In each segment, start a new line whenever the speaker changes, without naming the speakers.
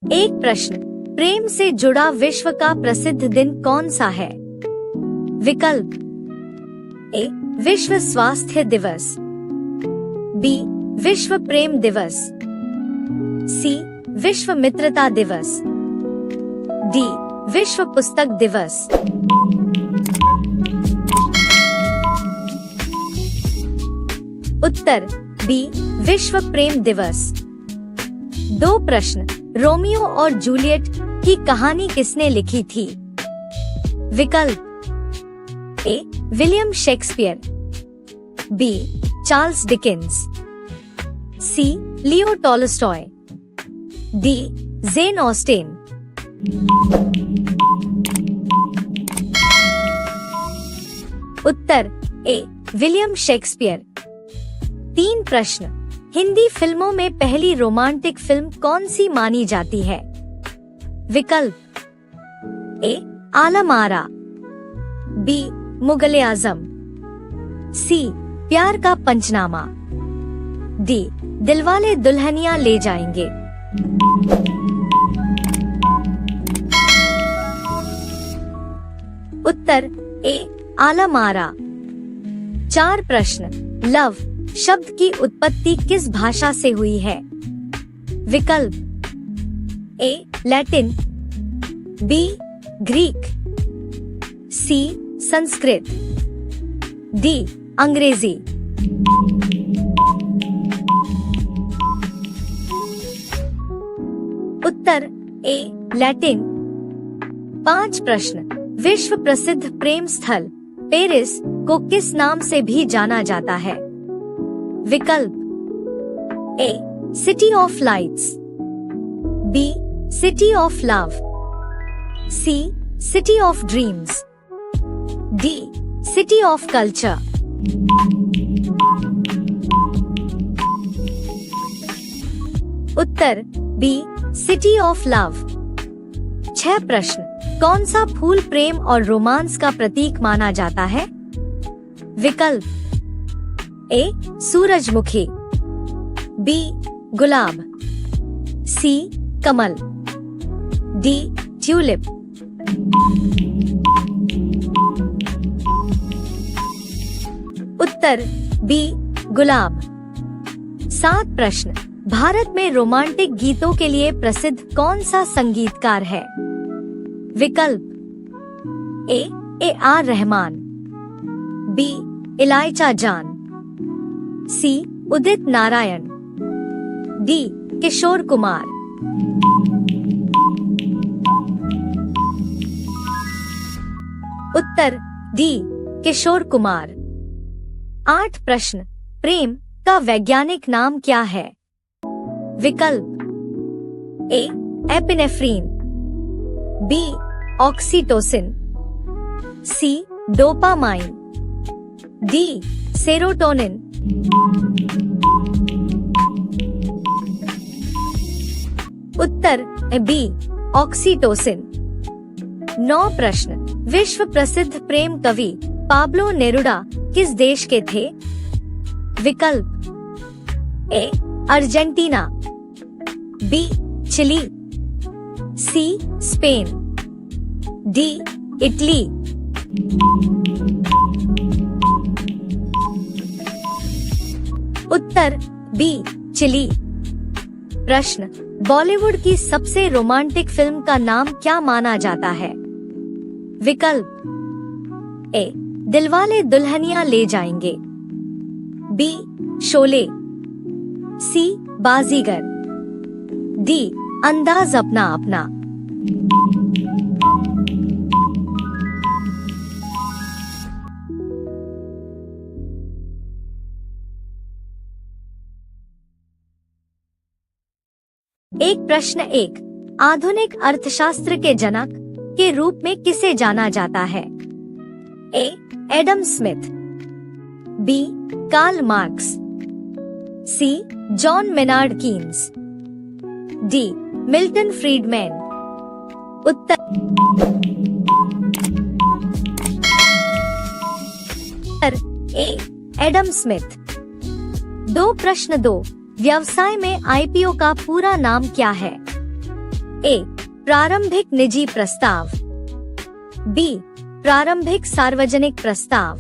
एक प्रश्न, प्रेम से जुड़ा विश्व का प्रसिद्ध दिन कौन सा है? विकल्प ए विश्व स्वास्थ्य दिवस, बी विश्व प्रेम दिवस, सी विश्व मित्रता दिवस, डी विश्व पुस्तक दिवस। उत्तर बी विश्व प्रेम दिवस। दो प्रश्न, रोमियो और जूलियट की कहानी किसने लिखी थी? विकल्प A William Shakespeare, B Charles Dickens, C Leo Tolstoy, D Jane Austen. उत्तर ए विलियम शेक्सपियर। तीन प्रश्न, हिंदी फिल्मों में पहली रोमांटिक फिल्म कौन सी मानी जाती है? विकल्प ए आलम आरा, बी मुगले आजम, सी प्यार का पंचनामा, डी दिलवाले दुल्हनिया ले जाएंगे। उत्तर ए आलम आरा। चार प्रश्न, लव शब्द की उत्पत्ति किस भाषा से हुई है? विकल्प ए लैटिन, बी ग्रीक, सी संस्कृत, डी अंग्रेजी। उत्तर ए लैटिन। पांच प्रश्न, विश्व प्रसिद्ध प्रेम स्थल पेरिस को किस नाम से भी जाना जाता है? विकल्प A city of lights, B city of love, C city of dreams, D city of culture. उत्तर बी सिटी ऑफ लव। छह प्रश्न, कौन सा फूल प्रेम और रोमांस का प्रतीक माना जाता है? विकल्प ए सूरजमुखी, बी गुलाब, सी कमल, डी ट्यूलिप। उत्तर बी गुलाब। सात प्रश्न, भारत में रोमांटिक गीतों के लिए प्रसिद्ध कौन सा संगीतकार है? विकल्प ए आर रहमान, बी इलायचा जान, सी उदित नारायण, डी किशोर कुमार। उत्तर डी किशोर कुमार। आठ प्रश्न, प्रेम का वैज्ञानिक नाम क्या है? विकल्प ए एपिनेफ्रीन, बी ऑक्सीटोसिन, सी डोपामाइन, डी सेरोटोनिन। उत्तर बी ऑक्सीटोसिन। 9 प्रश्न, विश्व प्रसिद्ध प्रेम कवि पाब्लो नेरुदा किस देश के थे? विकल्प A Argentina, B Chile, C Spain, D Italy. उत्तर बी चिली। प्रश्न, बॉलीवुड की सबसे रोमांटिक फिल्म का नाम क्या माना जाता है? विकल्प ए दिलवाले दुल्हनिया ले जाएंगे, बी शोले, सी बाजीगर, डी अंदाज अपना अपना। एक प्रश्न एक, आधुनिक अर्थशास्त्र के जनक के रूप में किसे जाना जाता है? A Adam Smith, B Karl Marx, C John Maynard Keynes, D Milton Friedman. उत्तर ए एडम स्मिथ। 2 प्रश्न 2, व्यवसाय में आईपीओ का पूरा नाम क्या है? ए प्रारंभिक निजी प्रस्ताव, बी प्रारंभिक सार्वजनिक प्रस्ताव,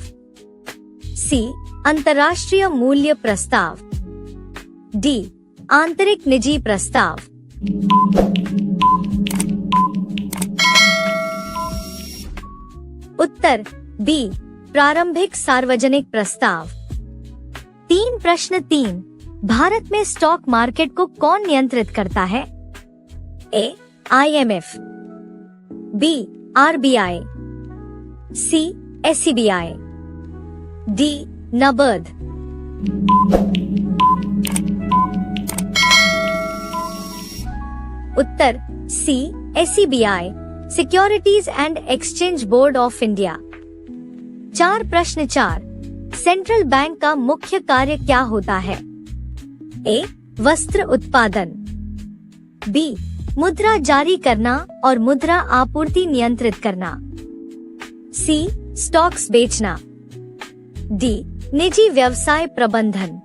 सी अंतर्राष्ट्रीय मूल्य प्रस्ताव, डी आंतरिक निजी प्रस्ताव। उत्तर बी प्रारंभिक सार्वजनिक प्रस्ताव। 3.3 भारत में स्टॉक मार्केट को कौन नियंत्रित करता है? A IMF, B RBI, C SCBI, D NABARD। उत्तर C SCBI, securities and exchange board of India. 4.4 central bank का मुख्य कार्य क्या होता है? ए वस्त्र उत्पादन, बी मुद्रा जारी करना और मुद्रा आपूर्ति नियंत्रित करना, सी स्टॉक्स बेचना, डी निजी व्यवसाय प्रबंधन।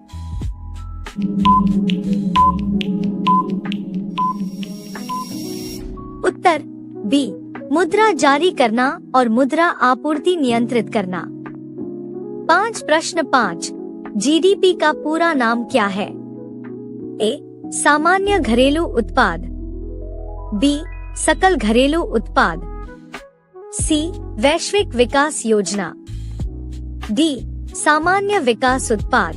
उत्तर बी मुद्रा जारी करना और मुद्रा आपूर्ति नियंत्रित करना। 5.5 जीडीपी का पूरा नाम क्या है? ए सामान्य घरेलू उत्पाद, बी सकल घरेलू उत्पाद, सी वैश्विक विकास योजना, डी सामान्य विकास उत्पाद।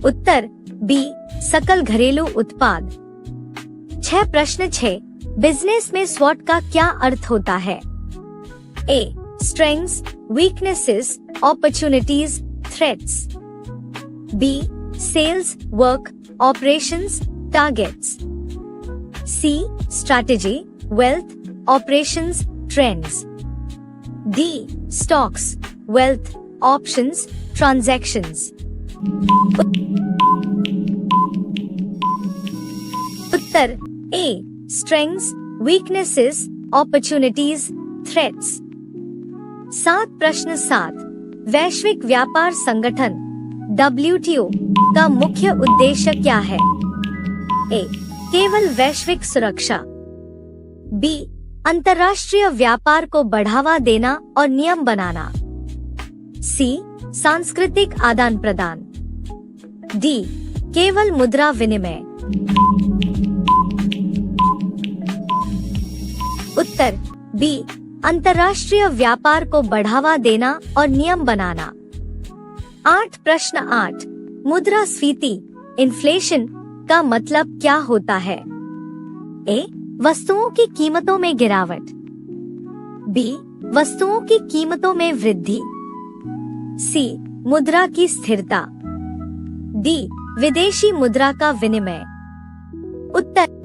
उत्तर बी सकल घरेलू उत्पाद। 6.6 बिजनेस में स्वॉट का क्या अर्थ होता है? A strengths, weaknesses, opportunities, threats, B sales, work, operations, targets, C strategy, wealth, operations, trends, D stocks, wealth, options, transactions. उत्तर A strengths, weaknesses, opportunities, threats. 7.7 वैश्विक व्यापार संगठन WTO का मुख्य उद्देश्य क्या है? ए केवल वैश्विक सुरक्षा, बी अंतर्राष्ट्रीय व्यापार को बढ़ावा देना और नियम बनाना, सी सांस्कृतिक आदान प्रदान, डी केवल मुद्रा विनिमय। उत्तर बी अंतर्राष्ट्रीय व्यापार को बढ़ावा देना और नियम बनाना। 8.8 मुद्रास्फीति, इन्फ्लेशन का मतलब क्या होता है? ए वस्तुओं की कीमतों में गिरावट, बी वस्तुओं की कीमतों में वृद्धि, सी मुद्रा की स्थिरता, डी विदेशी मुद्रा का विनिमय। उत्तर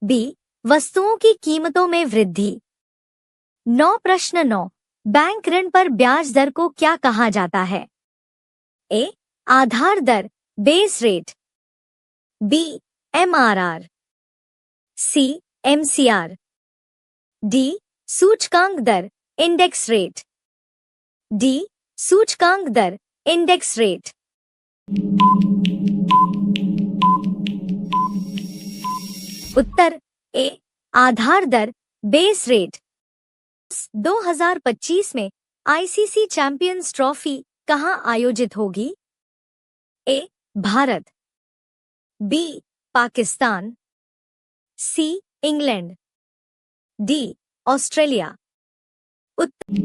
बी वस्तुओं की कीमतों में वृद्धि। 9.9 बैंक ऋण पर ब्याज दर को क्या कहा जाता है? ए आधार दर, base rate, B MRR, C MCR, D सूचकांक दर, इंडेक्स रेट, डी सूचकांक दर, इंडेक्स रेट। उत्तर ए आधार दर, बेस रेट। 2025 में ICC चैंपियंस ट्रॉफी कहां आयोजित होगी? A Bharat, B Pakistan, C England, D Australia. Uttar